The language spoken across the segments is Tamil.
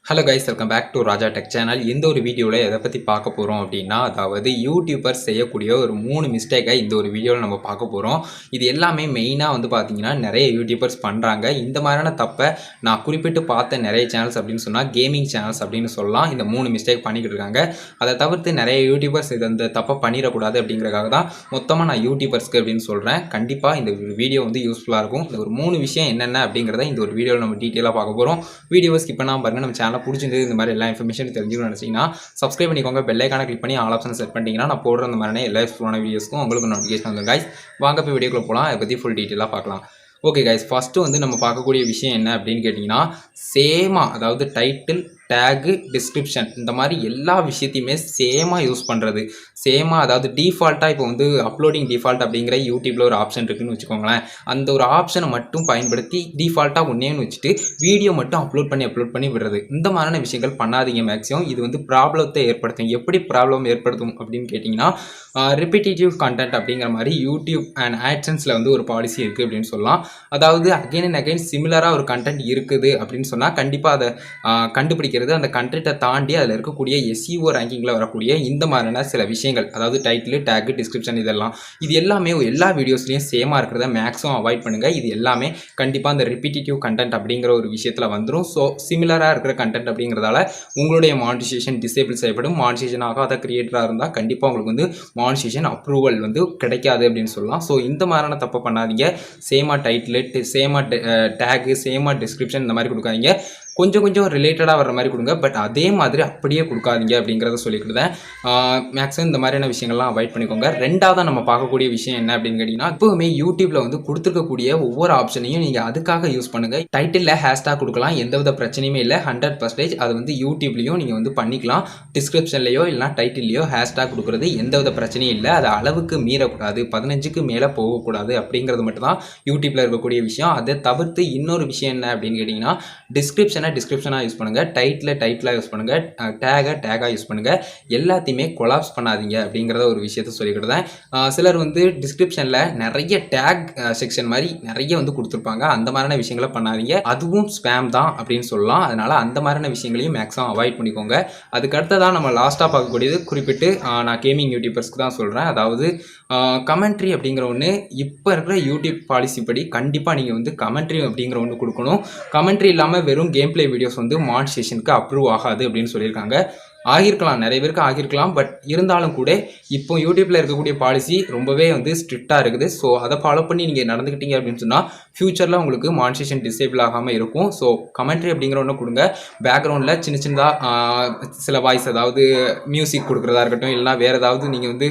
Hello guys, welcome back to Raja tech channel. இந்த ஒரு வீடியோவில் எதை பற்றி பார்க்க போகிறோம் அப்படின்னா, அதாவது யூடியூபர்ஸ் செய்யக்கூடிய ஒரு 3 மிஸ்டேக்கை இந்த ஒரு வீடியோவில் நம்ம பார்க்க போகிறோம். இது எல்லாமே மெயினாக வந்து பார்த்தீங்கன்னா நிறைய யூடியூபர்ஸ் பண்ணுறாங்க. இந்த மாதிரியான தப்பை நான் குறிப்பிட்டு பார்த்த நிறைய சேனல்ஸ் அப்படின்னு சொன்னால் கேமிங் சேனல்ஸ் அப்படின்னு சொல்லலாம். இந்த 3 மிஸ்டேக் பண்ணிக்கிட்டு இருக்காங்க. அதை தவிர்த்து நிறைய யூடியூபர்ஸ் இது அந்த தப்பை பண்ணிடக்கூடாது அப்படிங்கிறதுக்காக தான் மொத்தமாக நான் யூடியூபர்ஸ்க்கு அப்படின்னு சொல்கிறேன். கண்டிப்பாக இந்த வீடியோ வந்து யூஸ்ஃபுல்லாக இருக்கும். இந்த ஒரு 3 விஷயம் என்னென்ன அப்படிங்கிறத இந்த ஒரு வீடியோவில் நம்ம டீட்டெயிலாக பார்க்க போகிறோம். வீடியோவை ஸ்கிப் பண்ணாமல் பாருங்கள். நம்ம சேனல் பிடிச்சிருந்தது இந்த மாதிரி எல்லா இன்ஃபர்மேஷன் தெரிஞ்சுக்கணும்னு நினச்சிங்கன்னா சப்ஸ்கிரைப் பண்ணிக்கோங்க. பெல் ஐகானை கிளிக் பண்ணி ஆல் ஆப்ஷன் செட் பண்ணிட்டீங்கன்னா நான் போடுற அந்த மாதிரியான எல்லா யூஸ்ஃபுல்லான வீடியோஸ்க்கும் உங்களுக்கு நோட்டிஃபிகேஷன் வந்துடும். கைஸ், வாங்க போய் வீடியோக்குள்ள போகலாம். அதை பற்றி ஃபுல் டீட்டெயிலாக பார்க்கலாம். ஓகே கைஸ், ஃபஸ்ட்டு வந்து நம்ம பார்க்கக்கூடிய விஷயம் என்ன அப்படின்னு கேட்டிங்கன்னா, சேமாக அதாவது டைட்டில், டேகு, டிஸ்கிரிப்ஷன் இந்த மாதிரி எல்லா விஷயத்தையுமே சேமாக யூஸ் பண்ணுறது. சேமாக அதாவது டிஃபால்ட்டாக இப்போ வந்து அப்லோடிங் டிஃபால்ட் அப்படிங்கிற யூடியூப்பில் ஒரு ஆப்ஷன் இருக்குதுன்னு வச்சுக்கோங்களேன். அந்த ஒரு ஆப்ஷனை மட்டும் பயன்படுத்தி டிஃபால்ட்டாக ஒன்றேன்னு வச்சுட்டு வீடியோ மட்டும் அப்லோட் பண்ணி விடுறது. இந்த மாதிரியான விஷயங்கள் பண்ணாதீங்க. மேக்ஸிமம் இது வந்து ப்ராப்ளத்தை ஏற்படுத்தும். எப்படி ப்ராப்ளம் ஏற்படுத்தும் அப்படின்னு கேட்டிங்கன்னா, ரிப்பீட்டேட்டிவ் கண்டென்ட் அப்படிங்கிற மாதிரி யூடியூப் அண்ட் ஆட்சன்ஸில் வந்து ஒரு பாலிசி இருக்குது அப்படின்னு சொல்லலாம். அதாவது அகைன் அண்ட் அகைன் சிமிலராக ஒரு கண்டென்ட் இருக்குது அப்படின்னு சொன்னால் கண்டிப்பாக அதை கண்டுபிடிக்கிறது, அந்த கண்டென்ட்டை தாண்டி அதில் இருக்கக்கூடிய எஸ்இஓ ரேங்கிங்கில் வரக்கூடிய இந்த மாதிரியான சில விஷயங்கள், அதாவது டைட்டில், டேக், டிஸ்கிரிப்ஷன் இது எல்லாமே எல்லா வீடியோஸ்லையும் சேமாக இருக்கிறத மேக்ஸிமம் அவாய்ட் பண்ணுங்கள். இது எல்லாமே கண்டிப்பாக அந்த ரிப்பீட்டேட்டிவ் கண்டென்ட் அப்படிங்கிற ஒரு விஷயத்தில் வந்துடும். ஸோ சிமிலராக இருக்கிற கண்டென்ட் அப்படிங்கிறதால உங்களுடைய மானிட்டைசேஷன் டிசேபிள் செய்யப்படும். மானிட்டைசேஷன் ஆகாத கிரியேட்டராக இருந்தால் கண்டிப்பாக உங்களுக்கு வந்து மானிட்டைசேஷன் அப்ரூவல் வந்து கிடைக்காது அப்படின்னு சொல்லலாம். ஸோ இந்த மாதிரியான தப்பு பண்ணாதீங்க. சேமாக டைட்டில், சேமாக டேகு, சேமாக டிஸ்கிரிப்ஷன் இந்த மாதிரி கொடுக்காதீங்க. கொஞ்சம் ரிலேட்டடாக வர மாதிரி கொடுங்க. பட் அதே மாதிரி அப்படியே கொடுக்காதீங்க அப்படிங்கிறத சொல்லிக்கிட்டேன். மேக்ஸிமம் இந்த மாதிரியான விஷயங்கள்லாம் அவாய்ட் பண்ணிக்கோங்க. ரெண்டாவது நம்ம பார்க்கக்கூடிய விஷயம் என்ன அப்படின்னு கேட்டிங்கன்னா, இப்போவுமே யூடியூப்பில் வந்து கொடுத்துருக்கக்கூடிய ஒவ்வொரு ஆப்ஷனையும் நீங்கள் அதுக்காக யூஸ் பண்ணுங்கள். டைட்டிலில் ஹேஷ்டாக் கொடுக்கலாம், எந்தவித பிரச்சனையுமே இல்லை. 100% அது வந்து யூடியூப்லேயும் நீங்கள் வந்து பண்ணிக்கலாம். டிஸ்கிரிப்ஷன்லையோ இல்லைனா டைட்டில்லையோ ஹேஷ்டாக் கொடுக்குறது எந்தவித பிரச்சனையும் இல்லை. அது அளவுக்கு மீறக்கூடாது, 15க்கு மேலே போகக்கூடாது அப்படிங்கிறது மட்டும்தான் யூடியூப்பில் இருக்கக்கூடிய விஷயம். அதை தவிர்த்து இன்னொரு விஷயம் என்ன அப்படின்னு கேட்டிங்கன்னா, டிஸ்கிரிப்ஷனாக யூஸ் பண்ணுங்கள், டைட்டிலாக யூஸ் பண்ணுங்கள், டேகாக யூஸ் பண்ணுங்கள். எல்லாத்தையுமே கொலாப்ஸ் பண்ணாதீங்க அப்படிங்கிறத ஒரு விஷயத்த சொல்லிக்கிட்டேன். சிலர் வந்து டிஸ்கிரிப்ஷனில் நிறைய டேக் செக்ஷன் மாதிரி நிறைய வந்து கொடுத்துருப்பாங்க. அந்த மாதிரியான விஷயங்களை பண்ணாதீங்க. அதுவும் ஸ்பேம் தான் அப்படின்னு சொல்லலாம். அதனால் அந்த மாதிரியான விஷயங்களையும் மேக்ஸிமம் அவாய்ட் பண்ணிக்கோங்க. அதுக்கு அடுத்ததான் நம்ம லாஸ்ட்டாக பார்க்கக்கூடியது, குறிப்பிட்டு நான் கேமிங் யூடியூபர்ஸ்க்கு தான் சொல்கிறேன். அதாவது கமெண்ட்ரி அப்படிங்கிற ஒன்று இப்போ இருக்கிற யூடியூப் பாலிசி படி கண்டிப்பாக நீங்கள் வந்து கமெண்ட்ரி அப்படிங்கிற ஒன்று கொடுக்கணும். கமெண்ட்ரி இல்லாமல் வெறும் கேம் பிளே வீடியோஸ் வந்து மானிட்டைசேஷனுக்கு அப்ரூவ் ஆகாது அப்படின்னு சொல்லியிருக்காங்க. ஆகியிருக்கலாம், நிறைய பேருக்கு ஆகியிருக்கலாம். பட் இருந்தாலும் கூட இப்போ யூடியூப்பில் இருக்கக்கூடிய பாலிசி ரொம்பவே வந்து ஸ்ட்ரிக்டாக இருக்குது. ஸோ அதை ஃபாலோ பண்ணி நீங்கள் நடந்துக்கிட்டீங்க அப்படின்னு சொன்னால் ஃப்யூச்சரில் உங்களுக்கு மானிட்டைசேஷன் டிசேபிள் ஆகாமல் இருக்கும். ஸோ கமெண்ட்ரி அப்படிங்கிற ஒன்று கொடுங்க. பேக்ரவுண்டில் சின்னதாக சில வாய்ஸ், அதாவது மியூசிக் கொடுக்குறதா இருக்கட்டும், இல்லைனா வேறு ஏதாவது நீங்கள் வந்து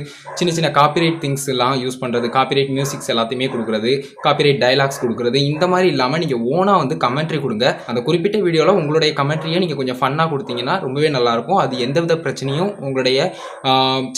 சின்ன காப்பிரைட் திங்ஸ் எல்லாம் யூஸ் பண்ணுறது, காப்பிரைட் மியூசிக்ஸ் எல்லாத்தையுமே கொடுக்குறது, காப்பிரைட் டைலாக்ஸ் கொடுக்குறது, இந்த மாதிரி இல்லாமல் நீங்கள் ஓனாக வந்து கமெண்ட்ரி கொடுங்க. அந்த குறிப்பிட்ட வீடியோவில் உங்களுடைய கமெண்ட்ரியை நீங்கள் கொஞ்சம் ஃபன்னாக கொடுத்தீங்கன்னா ரொம்பவே நல்லாயிருக்கும். அது எந்தவித பிரச்சனையும் உங்களுடைய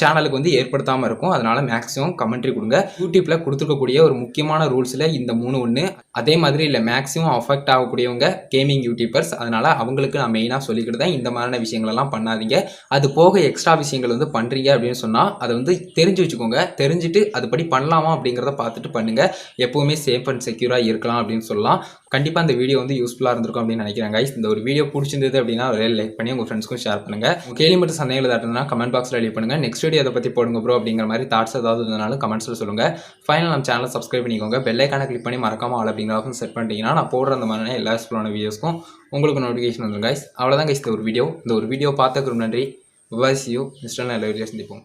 சேனலுக்கு வந்து ஏற்படுத்தாமல் இருக்கும். அதனால் மேக்ஸிமம் கமெண்ட்ரி கொடுங்க. யூடியூப்பில் கொடுத்துருக்கக்கூடிய ஒரு முக்கியமான ரூல்ஸில் இந்த 3 ஒன்று. அதே மாதிரி இல்லை, மேக்ஸிமம் அஃபெக்ட் ஆகக்கூடியவங்க கேமிங் யூடியூபர்ஸ். அதனால் அவங்களுக்கு நான் மெயினாக சொல்லிக்கிட்டு இந்த மாதிரியான விஷயங்களெல்லாம் பண்ணாதீங்க. அது போக எக்ஸ்ட்ரா விஷயங்கள் வந்து பண்ணுறீங்க அப்படின்னு சொன்னால் அதை வந்து தெரிஞ்சு வச்சுக்கோங்க. தெரிஞ்சுட்டு அதுபடி பண்ணலாமா அப்படிங்கிறத பார்த்துட்டு பண்ணுங்கள். எப்போவுமே சேஃப் அண்ட் செக்யூராக இருக்கலாம் அப்படின்னு சொல்லலாம். கண்டிப்பாக இந்த வீடியோ வந்து யூஸ்ஃபுல்லாக இருந்திருக்கும் அப்படின்னு நினைக்கிறேன் கைஸ். இந்த ஒரு வீடியோ பிடிச்சிருந்தது அப்படின்னா ஒரு லைக் பண்ணி உங்கள் ஃப்ரெண்ட்ஸ்க்கும் ஷேர் பண்ணுங்கள். கேள்வி மட்டும் சந்தேகங்கள் ஏதாவது இருந்தால் கமெண்ட் பாக்ஸில் எழுதி பண்ணுங்கள். நெக்ஸ்ட் வீடியோ அதை பற்றி போடுங்க ப்ரோ அப்படிங்கிற மாதிரி தாட்ஸ் ஏதாவது இருந்தாலும் கமெண்ட்ஸில் சொல்லுங்கள். ஃபைனல் நம்ம சேனலை சப்ஸ்கிரைப் பண்ணிக்கோங்க. பெல் ஐகானை கிளிக் பண்ணி மறக்காமல் ஆல் அப்படிங்கிற ஆப்ஷன் செட் பண்ணிட்டீங்கன்னா நான் போடுற அந்த மாதிரியான எல்லா யூஸ்ஃபுல்லான வீடியோஸ்க்கும் உங்களுக்கு நோட்டிஃபிகேஷன் வந்துடும் கைஸ். அவ்வளோதான் கைஸ் இந்த ஒரு வீடியோ பார்த்துக்கு நன்றி. சி யூ நெக்ஸ்ட் நல்ல வீடியோ சந்திப்போம்.